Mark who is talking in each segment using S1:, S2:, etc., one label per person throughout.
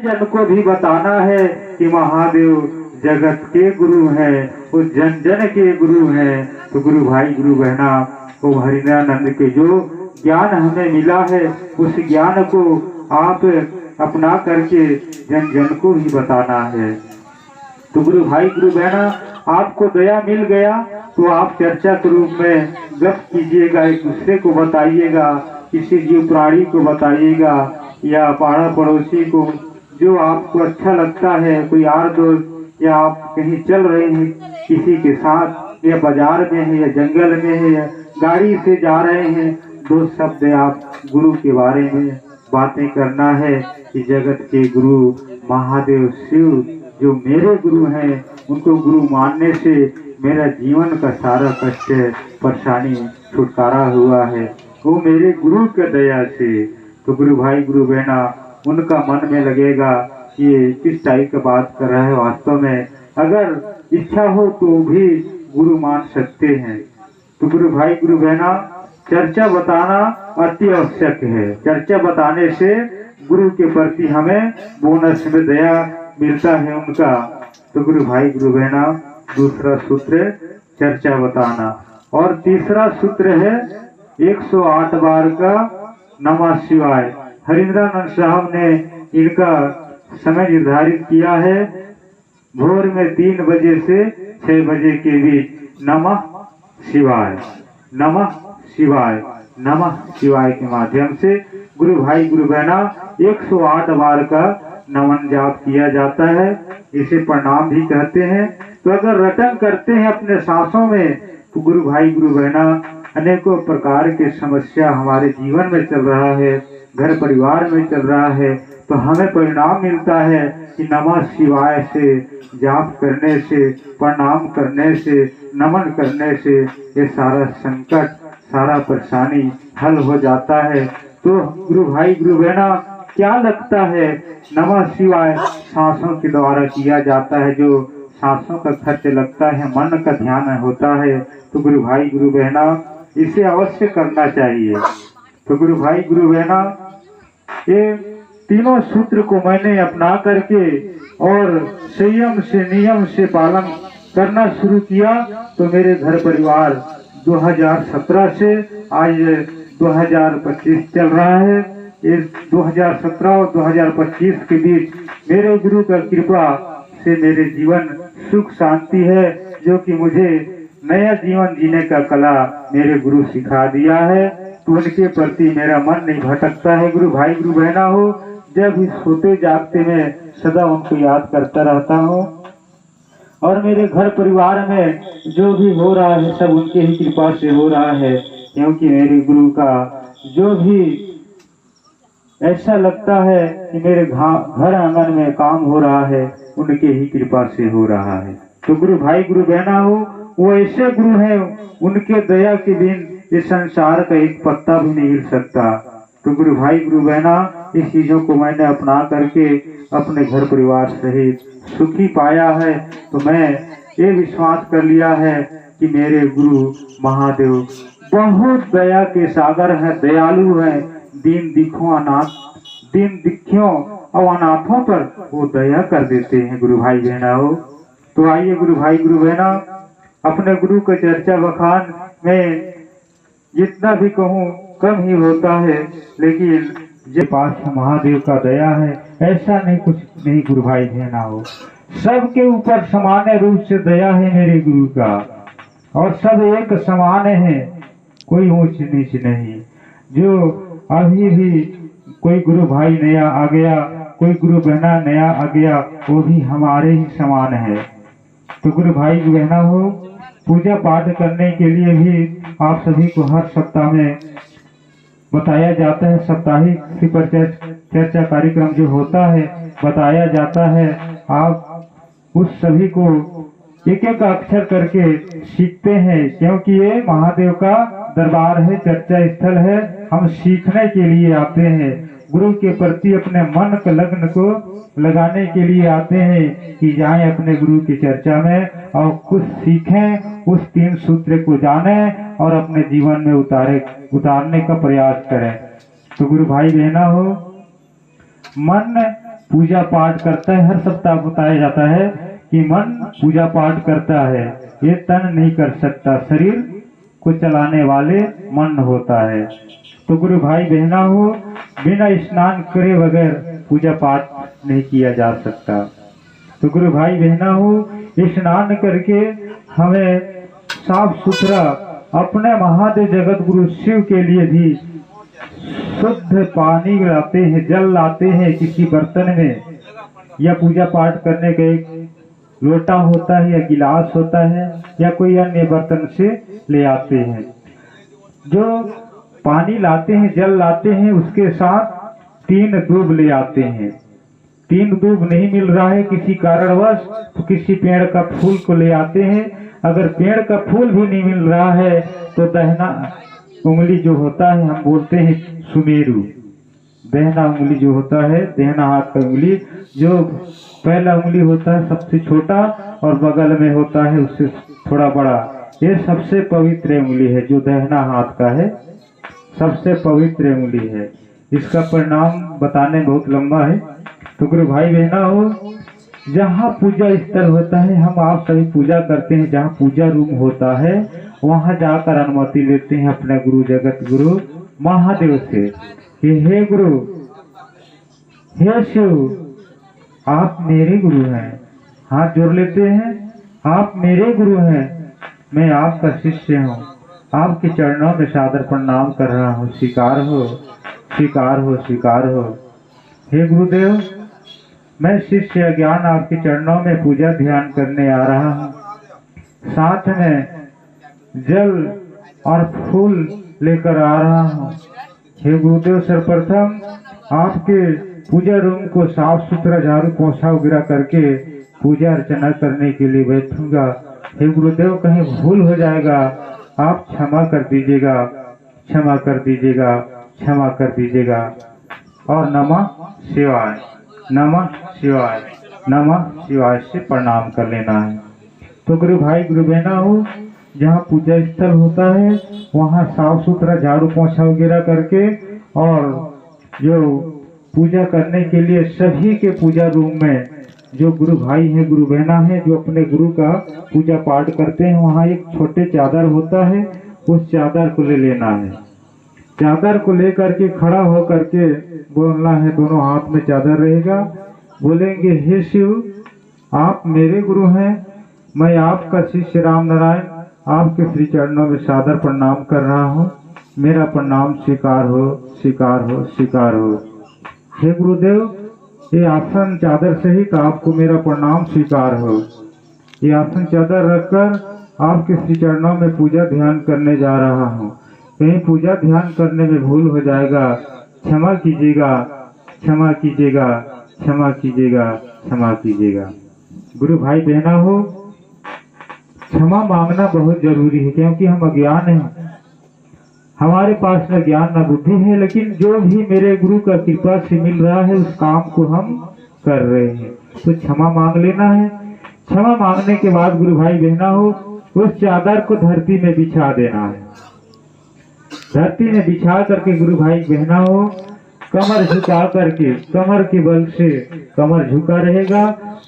S1: जन को भी बताना है कि महादेव जगत के गुरु हैं, वो जन जन के गुरु हैं। तो गुरु भाई गुरु बहना, वो हरिनानंद के जो ज्ञान हमें मिला है उस ज्ञान को आप अपना करके जन जन को भी बताना है। तो गुरु भाई गुरु बहना, आपको दया मिल गया तो आप चर्चा के रूप में गप कीजिएगा, एक दूसरे को बताइएगा, किसी जीव प्राणी को बताइएगा या पाड़ा पड़ोसी को, जो आपको अच्छा लगता है, कोई यार दोस्त, या आप कहीं चल रहे हैं किसी के साथ, या बाजार में है या जंगल में है या गाड़ी से जा रहे हैं, दो शब्द आप गुरु के बारे में बातें करना है कि जगत के गुरु महादेव शिव जो मेरे गुरु हैं, उनको गुरु मानने से मेरा जीवन का सारा कष्ट परेशानी छुटकारा हुआ है, वो मेरे गुरु के दया से। तो गुरु भाई गुरु बहना, उनका मन में लगेगा कि ये किस टाइप की बात कर रहा है। वास्तव में अगर इच्छा हो तो भी गुरु मान सकते हैं। तो गुरु भाई गुरु बहना, चर्चा बताना अति आवश्यक है। चर्चा बताने से गुरु के प्रति हमें बोनस में दया मिलता है उनका। तो गुरु भाई गुरु बहना, दूसरा सूत्र चर्चा बताना, और तीसरा सूत्र है 108 बार का नमः शिवाय। हरिंद्रानंद साहब ने इनका समय निर्धारित किया है, भोर में 3 बजे से 6 बजे के बीच नमः शिवाय, नमः शिवाय, नमः शिवाय के माध्यम से गुरु भाई गुरु बहना 108 बार का नमन जाप किया जाता है। इसे प्रणाम भी कहते हैं। तो अगर रटन करते हैं अपने सांसों में, तो गुरु भाई गुरु बहना, अनेकों प्रकार के समस्या हमारे जीवन में चल रहा है, घर परिवार में चल रहा है, तो हमें परिणाम मिलता है कि नमः शिवाय से जाप करने से, प्रणाम करने से, नमन करने से ये सारा संकट, सारा परेशानी हल हो जाता है। तो गुरु भाई गुरु बहना, क्या लगता है नमः शिवाय सांसों के द्वारा किया जाता है, जो सांसों का खर्च लगता है, मन का ध्यान होता है। तो गुरु भाई गुरु बहना, इसे अवश्य करना चाहिए। तो गुरु भाई गुरु बहना, ये तीनों सूत्र को मैंने अपना करके और संयम से नियम से पालन करना शुरू किया, तो मेरे घर परिवार 2017 से आज 2025 चल रहा है। इस 2017 और 2025 के बीच मेरे गुरु का कृपा से मेरे जीवन सुख शांति है, जो कि मुझे नया जीवन जीने का कला मेरे गुरु सिखा दिया है। तो उनके प्रति मेरा मन नहीं भटकता है। गुरु भाई गुरु बहना हो, जब भी सोते जागते मैं सदा उनको याद करता रहता हूँ, और मेरे घर परिवार में जो भी हो रहा है सब उनके ही कृपा से हो रहा है, क्योंकि मेरे गुरु का जो भी ऐसा लगता है कि मेरे घर आंगन में काम हो रहा है, उनके ही कृपा से हो रहा है। तो गुरु भाई गुरु बहना हो, वो ऐसे गुरु हैं, उनके दया के बिन इस संसार का एक पत्ता भी नहीं हिल सकता। तो गुरु भाई गुरु बहना, इस चीजों को मैंने अपना करके अपने घर परिवार सहित सुखी पाया है। तो मैं ये विश्वास कर लिया है कि मेरे गुरु महादेव बहुत दया के सागर है, दयालु है, दीन दिखियों और अनाथों पर वो दया कर देते हैं। गुरु भाई बहना हो, तो आइए गुरु भाई गुरु बहना, अपने गुरु का चर्चा बखान में जितना भी कहूँ कम ही होता है, लेकिन जो पास महादेव का दया है, ऐसा नहीं कुछ नहीं गुरु भाई बहना हो, सबके ऊपर समान रूप से दया है मेरे गुरु का, और सब एक समान है, कोई ऊंच नीच नहीं। जो अभी भी कोई गुरु भाई नया आ गया, कोई गुरु बहना नया आ गया, वो भी हमारे ही समान है। तो गुरु भाई बहना हो, पूजा पाठ करने के लिए भी आप सभी को हर सप्ताह में बताया जाता है, साप्ताहिक शिव चर्चा कार्यक्रम जो होता है बताया जाता है। आप उस सभी को एक एक अक्षर करके सीखते हैं, क्योंकि ये महादेव का दरबार है, चर्चा स्थल है। हम सीखने के लिए आते हैं, गुरु के प्रति अपने मन के लग्न को लगाने के लिए आते हैं कि जाएं अपने गुरु की चर्चा में और कुछ सीखें, उस 3 सूत्र को जानें और अपने जीवन में उतारने का प्रयास करें। तो गुरु भाई बहना हो, मन पूजा पाठ करता है। हर सप्ताह बताया जाता है कि मन पूजा पाठ करता है, ये तन नहीं कर सकता, शरीर को चलाने वाले मन होता है। तो गुरु भाई बहना हो, बिना स्नान करे बगैर पूजा पाठ नहीं किया जा सकता। तो गुरु भाई बहना हो, स्नान करके हमें साफ सुथरा अपने महादेव जगत गुरु शिव के लिए भी शुद्ध पानी लाते हैं, जल लाते हैं किसी बर्तन में, या पूजा पाठ करने का एक लोटा होता है या गिलास होता है या कोई अन्य बर्तन से ले आते हैं। जो पानी लाते हैं, जल लाते हैं, उसके साथ 3 दूब ले आते हैं। 3 दूब नहीं मिल रहा है किसी कारणवश तो किसी पेड़ का फूल को ले आते हैं। अगर पेड़ का फूल भी नहीं मिल रहा है तो दहना उंगली जो होता है, हम बोलते हैं सुमेरु, दहना उंगली जो होता है, दहना हाथ का उंगली, जो पहला उंगली होता है सबसे छोटा और बगल में होता है उससे थोड़ा बड़ा, ये सबसे पवित्र उंगली है। जो दहना हाथ का है सबसे पवित्र उंगली है। इसका परिणाम बताने बहुत लंबा है। तो गुरु भाई बहना हो, जहाँ पूजा स्थल होता है, हम आप सभी पूजा करते हैं, जहाँ पूजा रूम होता है वहाँ जाकर अनुमति लेते हैं अपने गुरु जगत गुरु महादेव से कि हे गुरु, हे शिव, आप मेरे गुरु हैं। हाथ जोड़ लेते हैं, आप मेरे गुरु हैं, मैं आपका शिष्य हूँ, आपके चरणों में सादर प्रणाम कर रहा हूँ, स्वीकार हो, स्वीकार हो, स्वीकार हो। हे गुरुदेव, मैं शिष्य अज्ञान आपके चरणों में पूजा ध्यान करने आ रहा हूँ, साथ में जल और फूल लेकर आ रहा हूँ। हे गुरुदेव, सर्वप्रथम आपके पूजा रूम को साफ सुथरा झाड़ू पोछा वगैरह करके पूजा अर्चना करने के लिए बैठूंगा। हे गुरुदेव, कहीं भूल हो जाएगा, आप क्षमा कर दीजिएगा, क्षमा कर दीजिएगा, क्षमा कर दीजिएगा। और नमः शिवाय, नमः शिवाय, नमः शिवाय से प्रणाम कर लेना है। तो गुरु भाई गुरु बहना हो, जहाँ पूजा स्थल होता है वहाँ साफ सुथरा झाड़ू पोछा वगैरह करके, और जो पूजा करने के लिए सभी के पूजा रूम में जो गुरु भाई है गुरु बहना है जो अपने गुरु का पूजा पाठ करते हैं, वहाँ एक छोटे चादर होता है, उस चादर को ले लेना है। चादर को लेकर के खड़ा हो करके बोलना है, दोनों हाथ में चादर रहेगा, बोलेंगे हे शिव, आप मेरे गुरु हैं, मैं आपका शिष्य राम नारायण आपके श्री चरणों में सादर प्रणाम कर रहा हूँ, मेरा प्रणाम स्वीकार हो, स्वीकार हो, स्वीकार हो। हे गुरुदेव, ये आसन चादर सहित आपको मेरा प्रणाम स्वीकार हो। ये आसन चादर रखकर आपके श्री चरणों में पूजा ध्यान करने जा रहा हूँ। कहीं पूजा ध्यान करने में भूल हो जाएगा, क्षमा कीजिएगा, क्षमा कीजिएगा, क्षमा कीजिएगा, क्षमा कीजिएगा। गुरु भाई बहना हो, क्षमा मांगना बहुत जरूरी है, क्योंकि हम अज्ञान हैं, हमारे पास न ज्ञान न बुद्धि है, लेकिन जो भी मेरे गुरु का कृपा से मिल रहा है उस काम को हम कर रहे हैं। तो क्षमा मांग लेना है। क्षमा मांगने के बाद गुरु भाई बहना हो, उस चादर को धरती में बिछा देना है। धरती में बिछा करके गुरु भाई बहना हो, कमर झुका करके, कमर के बल से कमर झुका रहेगा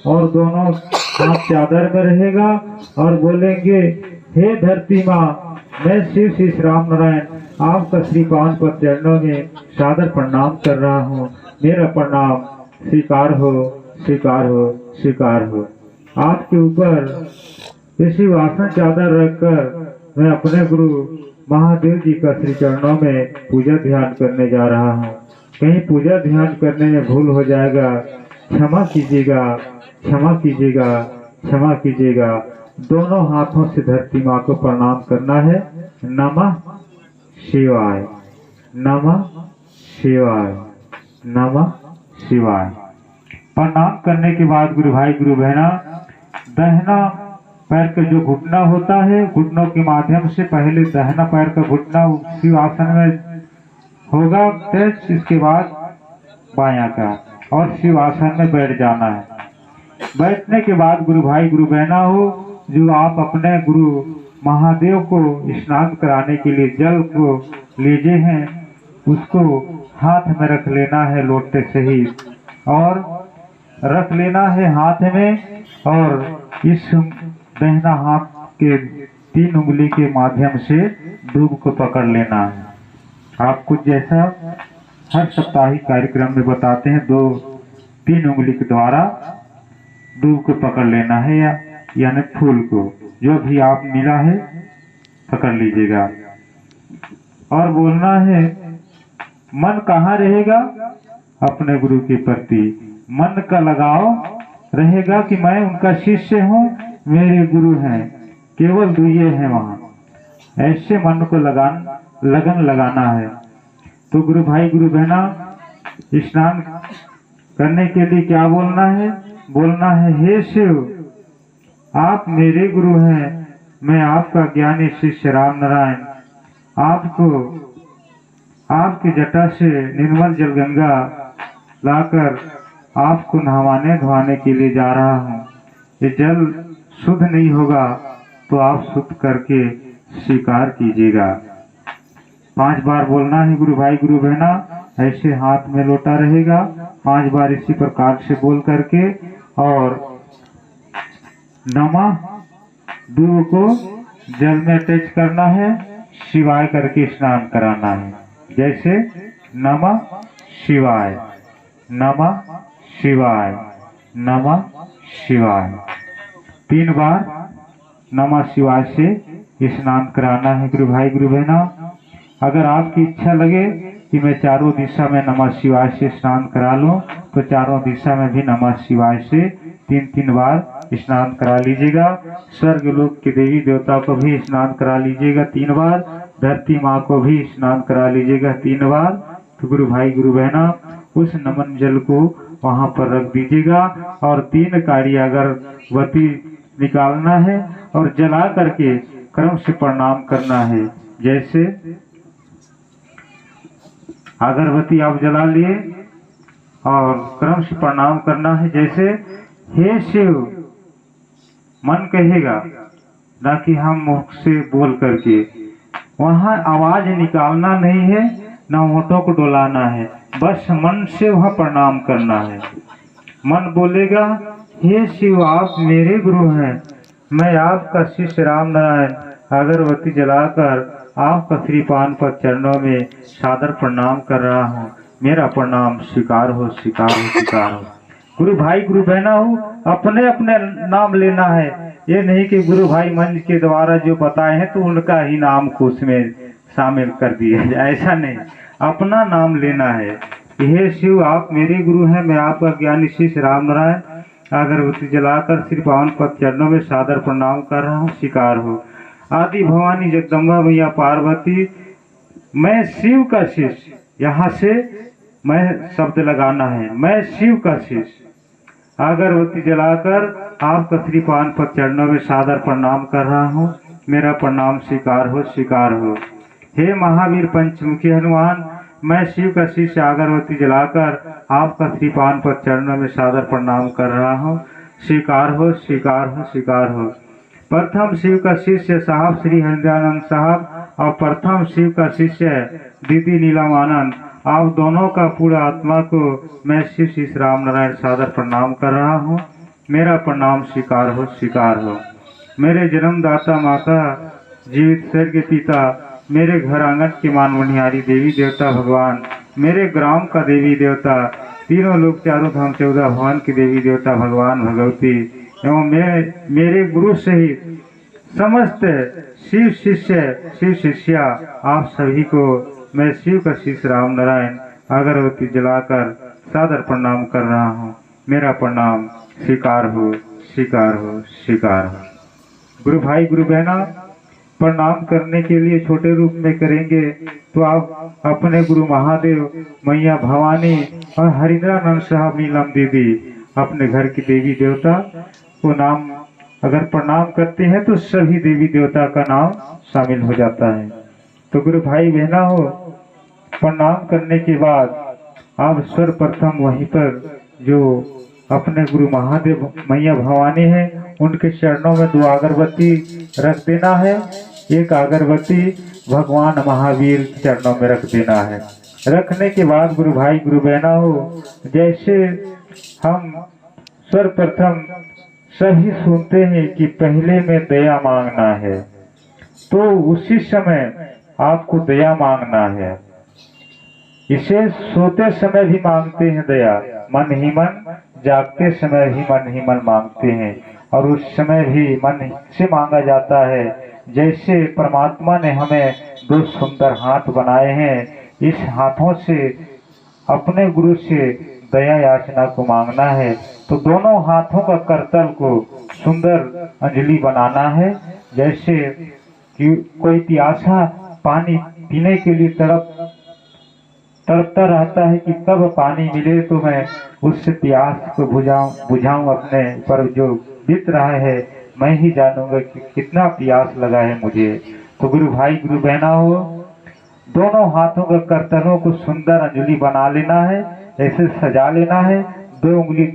S1: और दोनों हाथ चादर में रहेगा और बोलेंगे, हे धरती माँ, मैं शिव श्री राम नारायण आपका श्री पावन पद चरणों में सादर प्रणाम कर रहा हूँ, मेरा प्रणाम स्वीकार हो, स्वीकार हो, स्वीकार हो। आपके ऊपर इसी आसन चादर रखकर मैं अपने गुरु महादेव जी का श्री चरणों में पूजा ध्यान करने जा रहा हूँ। कहीं पूजा ध्यान करने में भूल हो जाएगा, क्षमा कीजिएगा, क्षमा कीजिएगा, क्षमा कीजिएगा। दोनों हाथों से धरती माँ को प्रणाम करना है। नमः शिवाय, नमः शिवाय, नमः शिवाय। प्रणाम करने के बाद गुरु भाई गुरु बहना, दाहिना पैर का जो घुटना होता है, घुटनों के माध्यम से पहले दाहिना पैर का घुटना शिव आसन में होगा, फिर इसके बाद बायां का, और शिव आसन में बैठ जाना है। बैठने के बाद गुरु भाई गुरु बहना हो, जो आप अपने गुरु महादेव को स्नान कराने के लिए जल को लीजिए हैं, उसको हाथ में रख लेना है लोटे सहित, और रख लेना है हाथ में और इस दाहिना हाथ के 3 उंगली के माध्यम से दूब को पकड़ लेना है। आपको जैसा हर साप्ताहिक कार्यक्रम में बताते हैं 2-3 उंगली के द्वारा दूब को पकड़ लेना है यानी फूल को जो भी आप मिला है पकड़ लीजिएगा और बोलना है मन कहाँ रहेगा अपने गुरु के प्रति मन का लगाव रहेगा कि मैं उनका शिष्य हूँ, मेरे गुरु हैं, केवल दुए हैं वहाँ। ऐसे मन को लगन लगाना है। तो गुरु भाई गुरु बहना स्नान करने के लिए क्या बोलना है? बोलना है हे शिव आप मेरे गुरु हैं, मैं आपका ज्ञानी शिष्य राम नारायण आपको आपकी जटा से निर्मल जल गंगा लाकर आपको नहवाने धोवाने के लिए जा रहा हूँ। ये जल शुद्ध नहीं होगा तो आप शुद्ध करके स्वीकार कीजिएगा। 5 बार बोलना है गुरु भाई गुरु बहना। ऐसे हाथ में लोटा रहेगा 5 बार इसी प्रकार से बोल करके और नमः दूब को जल में अटैच करना है, शिवाय करके स्नान कराना है। जैसे नमः शिवाय, नमः शिवाय, नमः शिवाय 3 बार नमः शिवाय से स्नान कराना है गुरु भाई गुरु बहना। अगर आपकी इच्छा लगे कि मैं चारों दिशा में नमः शिवाय से स्नान करा लूं तो चारों दिशा में भी नमः शिवाय से 3-3 बार स्नान करा लीजिएगा। स्वर्ग लोक के देवी देवता को भी स्नान करा लीजिएगा 3 बार, धरती माँ को भी स्नान करा लीजिएगा 3 बार। तो गुरु भाई गुरु बहना उस नमन जल को वहां पर रख दीजिएगा और 3 काड़ी अगरबत्ती निकालना है और जला करके क्रम से प्रणाम करना है। जैसे अगरबत्ती आप जला लिए और क्रम से प्रणाम करना है। जैसे हे शिव मन कहेगा ना कि हम मुख से बोल करके, वहां आवाज निकालना नहीं है ना होठों को डोलाना है, बस मन से वह प्रणाम करना है। मन बोलेगा हे शिव आप मेरे गुरु हैं, मैं आपका शिष्य राम नारायण अगरबत्ती जलाकर आपका श्रीपान पर चरणों में सादर प्रणाम कर रहा हूँ, मेरा प्रणाम स्वीकार हो स्वीकार हो स्वीकार हो। गुरु भाई गुरु बहना हो अपने अपने नाम लेना है, ये नहीं कि गुरु भाई मंच के द्वारा जो बताए हैं तो उनका ही नाम को उसमें शामिल कर दिया जाए, ऐसा नहीं, अपना नाम लेना है। हे शिव आप मेरे गुरु हैं, मैं आपका ज्ञानी शिष्य राम नारायण अगरबत्ती जलाकर श्री पावन पद चरणों में सादर प्रणाम कर रहा हूँ, स्वीकार हो। आदि भवानी जगदम्बा मैया पार्वती मैं शिव का शिष्य, यहाँ से मैं शब्द लगाना है, मैं शिव का शिष्य अगरबत्ती जलाकर आपका श्री पावन पद चरणों में सादर प्रणाम कर रहा हूँ, मेरा प्रणाम स्वीकार हो स्वीकार हो। हे महावीर पंचमुखी हनुमान मैं शिव का शिष्य अगरबत्ती जलाकर आपका श्री पावन पद चरणों में सादर प्रणाम कर रहा हूँ, स्वीकार हो स्वीकार हो स्वीकार हो। प्रथम शिव का शिष्य साहब श्री हरिदयानंद साहब और प्रथम शिव का शिष्य दीदी नीलम आनंद, आप दोनों का पूरा आत्मा को मैं शिव शिष्य राम नारायण सादर प्रणाम कर रहा हूँ, मेरा प्रणाम स्वीकार हो स्वीकार हो। मेरे जन्मदाता माता जीवित स्वर्ग के पिता, मेरे घर आंगन की मानवनिहारी देवी देवता भगवान, मेरे ग्राम का देवी देवता, तीनों लोग चारों धाम 14 भवन की देवी देवता भगवान भगवती एवं मेरे गुरु सहित समस्त शिव शिष्या आप सभी को मैं शिव का शिष्य राम नारायण अगरबत्ती जलाकर सादर प्रणाम कर रहा हूँ, मेरा प्रणाम स्वीकार हो स्वीकार हो स्वीकार हो। गुरु भाई गुरु बहना प्रणाम करने के लिए छोटे रूप में करेंगे तो आप अपने गुरु महादेव मैया भवानी और हरिंद्रानंद साहब नीलम दीदी अपने घर की देवी देवता को नाम अगर प्रणाम करते हैं तो सभी देवी देवता का नाम शामिल हो जाता है। तो गुरु भाई बहना हो प्रणाम करने के बाद आप सर्वप्रथम वहीं पर जो अपने गुरु महादेव मैया भवानी है उनके चरणों में 2 अगरबत्ती रख देना है, एक अगरबत्ती भगवान महावीर के चरणों में रख देना है। रखने के बाद गुरु भाई गुरु बहना हो जैसे हम सर्वप्रथम सभी सुनते हैं कि पहले में दया मांगना है, तो उसी समय आपको दया मांगना है। इसे सोते समय भी मांगते हैं दया, मन ही मन, जागते समय भी मन ही मन मांगते हैं, और उस समय भी मन से मांगा जाता है। जैसे परमात्मा ने हमें दो सुंदर हाथ बनाए हैं, इस हाथों से अपने गुरु से दया याचना को मांगना है। तो दोनों हाथों का करतल को सुंदर अंजलि बनाना है। जैसे कि कोई प्यासा पानी पीने के लिए तड़पता रहता है कि कब पानी मिले तो मैं उससे प्यास को बुझाऊं अपने पर जो बीत रहा है, मैं ही जानूंगा कि कितना प्यास लगा है मुझे। तो गुरु भाई गुरु बहना हो, दोनों हाथों के करतलों को सुंदर अंजलि बना लेना है, ऐसे सजा लेना है। दो उंगली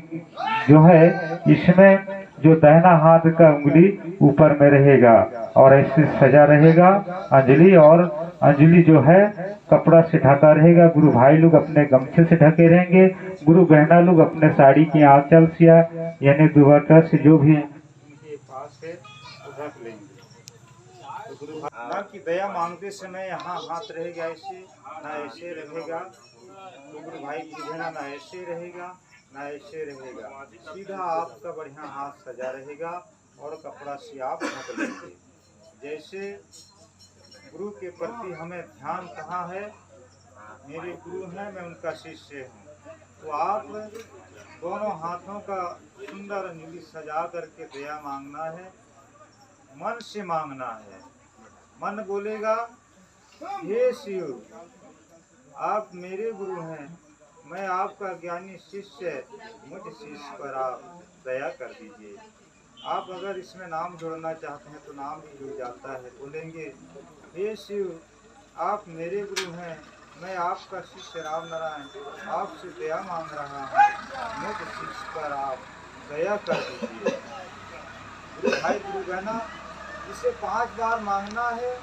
S1: जो है इसमें जो दाहिना हाथ का उंगली ऊपर में रहेगा और ऐसे सजा रहेगा अंजलि, और अंजलि जो है कपड़ा से ढका रहेगा। गुरु भाई लोग अपने गमछे से ढके रहेंगे, गुरु बहना लोग अपने साड़ी की आंचल से यानी दुपट्टा से जो भी उनके पास है वो ढक लेंगे। तो गुरु भाई की दया मांगते समय यहाँ हाथ रहेगा ऐसे, ना ऐसे रहेगा। तो गुरु भाई की बहना ना ऐसे रहेगा ना ऐसे रहेगा, सीधा आपका बढ़िया हाथ सजा रहेगा और कपड़ा से आप ढक लेंगे। जैसे गुरु के प्रति हमें ध्यान कहाँ है, मेरे गुरु हैं, मैं उनका शिष्य हूँ। तो आप दोनों हाथों का सुंदर अंजलि सजा करके दया मांगना है, मन से मांगना है। मन बोलेगा, हे शिव, आप मेरे गुरु हैं, मैं आपका ज्ञानी शिष्य, मुझ शिष्य पर आप दया कर दीजिए। आप अगर इसमें नाम जोड़ना चाहते हैं तो नाम भी जुड़ जाता है। बोलेंगे, हे शिव, आप मेरे गुरु हैं, मैं आपका शिष्य राम नारायण आपसे दया मांग रहा हूँ, मुझ शिष्य पर आप दया कर दीजिए। गुरु भाई गुरु बहना, इसे 5 बार मांगना है।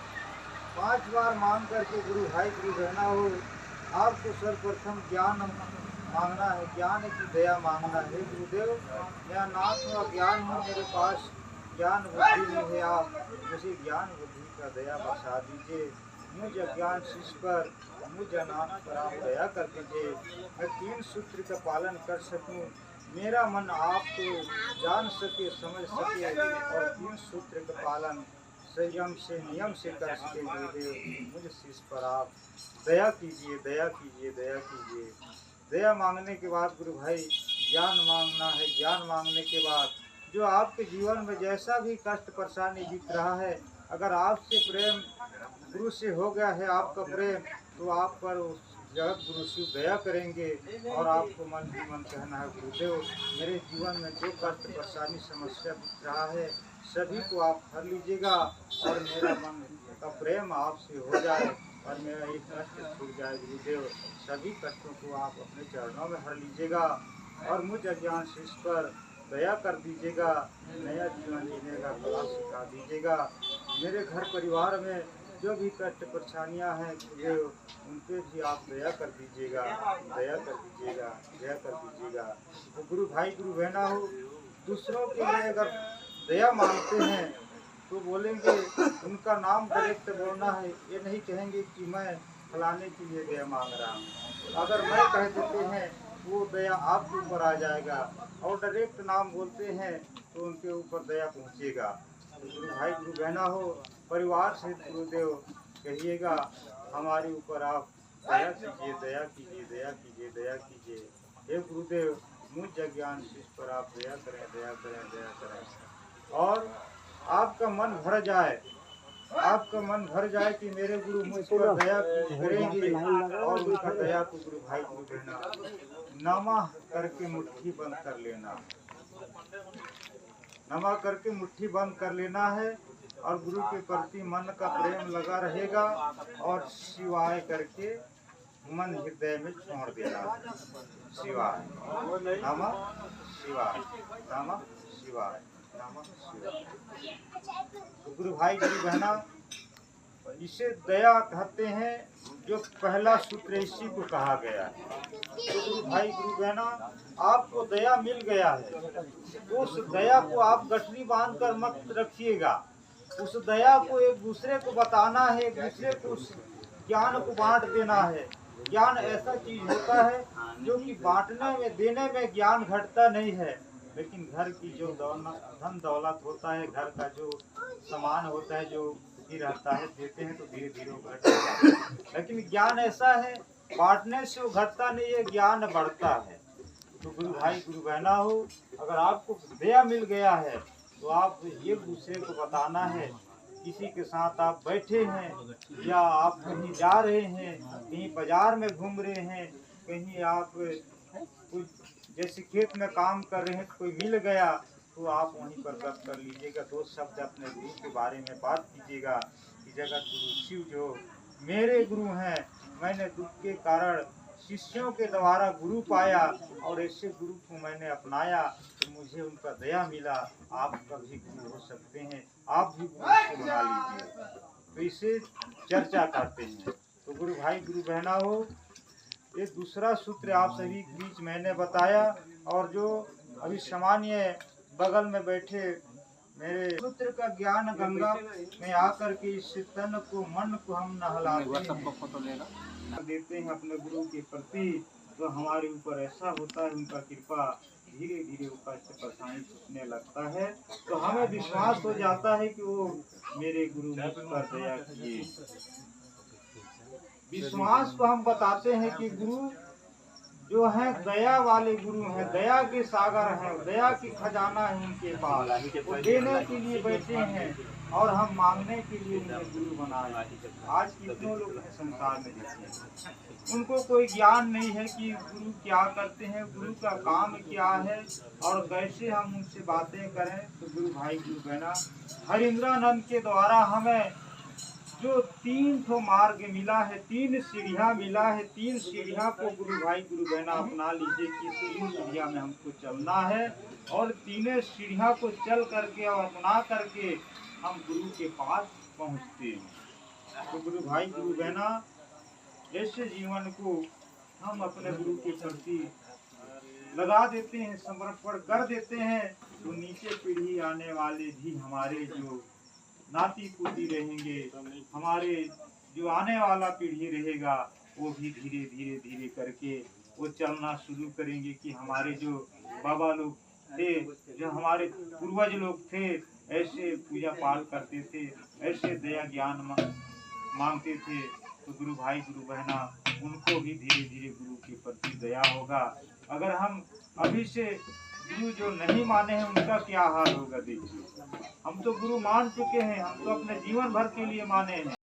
S1: 5 बार मांग करके गुरु भाई गुरु बहना हो, आपको सर्वप्रथम ज्ञान मांगना है, ज्ञान की दया मांगना है। गुरुदेव, मेरा नाथ हुआ ज्ञान हो, मेरे पास ज्ञान बुद्धि नहीं है, आप मुझे ज्ञान बुद्धि का दया बरसा दीजिए। मुझ अज्ञान शिष्य पर, मुझ अनाथ पर आप दया कर दीजिए। मैं 3 सूत्र का पालन कर सकूं, मेरा मन आपको जान सके, समझ सके, और 3 सूत्र का पालन संयम से, नियम से कर सके। गुरुदेव, मुझ शिष्य पर आप दया कीजिए, दया कीजिए, दया कीजिए। दया मांगने के बाद गुरु भाई ज्ञान मांगना है। ज्ञान मांगने के बाद जो आपके जीवन में जैसा भी कष्ट परेशानी बीत रहा है, अगर आपसे प्रेम गुरु से हो गया है आपका प्रेम, तो आप पर उस जगत गुरु शिव दया करेंगे और आपको मन ही मन कहना है, गुरुदेव, मेरे जीवन में जो कष्ट परेशानी समस्या बीत रहा है सभी को आप हर लीजिएगा और मेरा मन का प्रेम आपसे हो जाए और मेरा एक कष्ट छूट जाए। गुरुदेव, सभी कष्टों को आप अपने चरणों में हर लीजिएगा और मुझ अज्ञान शिष्य पर दया कर दीजिएगा, नया जीवन जीने का कला सिखा दीजिएगा। मेरे घर परिवार में जो भी कष्ट परेशानियां हैं गुरुदेव, उनपे भी आप दया कर दीजिएगा, दया कर दीजिएगा, दया कर दीजिएगा। तो गुरु भाई गुरु बहना हो, दूसरों के लिए अगर दया मांगते हैं तो बोलेंगे उनका नाम डायरेक्ट बोलना है, ये नहीं कहेंगे कि मैं फलाने के लिए दया मांग रहा हूँ। अगर मैं कह देते हैं वो दया आपके ऊपर आ जाएगा, और डायरेक्ट नाम बोलते हैं तो उनके ऊपर दया पहुँचेगा। तो गुरु भाई गुरु बहना हो, परिवार से गुरुदेव कहिएगा, हमारे ऊपर आप दया कीजिए, दया कीजिए, दया कीजिए, दया कीजिए। हे गुरुदेव, मुझ अज्ञान शिष्य पर आप दया करें, दया करें, दया करें। और आपका मन भर जाए, आपका मन भर जाए कि मेरे गुरु मुझ पर दया करेंगे, और उनका दया को गुरु भाई गुरु बहना नमा करके मुट्ठी बंद कर लेना, नमा करके मुट्ठी बंद कर लेना है और गुरु के प्रति मन का प्रेम लगा रहेगा और शिवाय करके मन हृदय में छोड़ देना। शिवाय, नमः शिवाय, नमः शिवाय, नमः शिवाय। गुरु भाई गुरु बहना,
S2: इसे दया कहते हैं। जो पहला सूत्र इसी को कहा गया है। तो गुरु भाई गुरु बहना, आपको दया मिल गया है तो उस दया को आप गठरी बांध कर मत रखिएगा। उस दया को एक दूसरे को बताना है, एक दूसरे को उस ज्ञान को बांट देना है। ज्ञान ऐसा चीज होता है जो कि बांटने में देने में ज्ञान घटता नहीं है, लेकिन घर की जो धन दौलत होता है, घर का जो सामान होता है, जो ही रहता है, देते हैं तो धीरे धीरे वो घटता है। लेकिन ज्ञान ऐसा है, बांटने से वो घटता नहीं है, ज्ञान बढ़ता है। तो गुरु भाई गुरु बहना हो, अगर आपको दया मिल गया है तो आप एक दूसरे को बताना है। किसी के साथ आप बैठे हैं या आप कहीं जा रहे हैं, कहीं बाजार में घूम रहे हैं, कहीं आप कुछ जैसे खेत में काम कर रहे हैं, कोई मिल गया तो आप वहीं पर गप कर लीजिएगा। दो शब्द अपने गुरु के बारे में बात कीजिएगा कि जगत गुरु शिव जो मेरे गुरु हैं, मैंने दुख के कारण शिष्यों के द्वारा गुरु पाया और ऐसे गुरु को मैंने अपनाया तो मुझे उनका दया मिला। आप कभी गुरु हो सकते हैं, आप भी गुरु को बना लीजिए। तो इसे चर्चा करते हैं। तो गुरु भाई गुरु बहना हो, ये दूसरा सूत्र आप सभी के बीच मैंने बताया, और जो अभी सामान्य बगल में बैठे मेरे सूत्र का ज्ञान गंगा में आकर के इस तन को मन को हम नहलाते हैं, देते हैं अपने गुरु के प्रति, तो हमारे ऊपर ऐसा होता है उनका कृपा, धीरे धीरे ऊपर से परेशानी छूटने लगता है। तो हमें विश्वास हो जाता है कि वो मेरे गुरु मुझ पर दया किए। विश्वास को हम बताते हैं कि गुरु जो है दया वाले गुरु हैं, दया के सागर हैं, दया की खजाना है उनके पास। वो देने के लिए बैठे हैं और हम मांगने के लिए उन्हें गुरु बनाए। आज कितने लोग हैं संसार में देखिए, उनको कोई ज्ञान नहीं है कि गुरु क्या करते हैं, गुरु का काम क्या है और कैसे हम उनसे बातें करें। तो गुरु भाई गुरु बहना, हरिंद्रानंद के द्वारा हमें जो 3 ठो मार्ग मिला है, 3 सीढ़ियाँ मिला है, 3 सीढ़ियाँ को गुरु भाई गुरु बहना अपना लीजिए कि 3 सीढ़ियाँ में हमको चलना है और 3 सीढ़ियाँ को चल करके और अपना करके हम गुरु के पास पहुँचते हैं। तो गुरु भाई गुरु बहना, ऐसे जीवन को हम अपने गुरु के प्रति लगा देते हैं, समर्पण कर देते हैं, तो नीचे पीढ़ी आने वाले भी हमारे जो नाती पोती रहेंगे, हमारे जो आने वाला पीढ़ी रहेगा, वो भी धीरे धीरे धीरे करके वो चलना शुरू करेंगे कि हमारे जो बाबा लोग थे, जो हमारे पूर्वज लोग थे, ऐसे पूजा पाठ करते थे, ऐसे दया ज्ञान मांगते थे। तो गुरु भाई गुरु बहना, उनको भी धीरे धीरे गुरु के प्रति दया होगा। अगर हम अभी से गुरु जो नहीं माने हैं उनका क्या हाल होगा देखिए। हम तो गुरु मान चुके हैं, हम तो अपने जीवन भर के लिए माने हैं।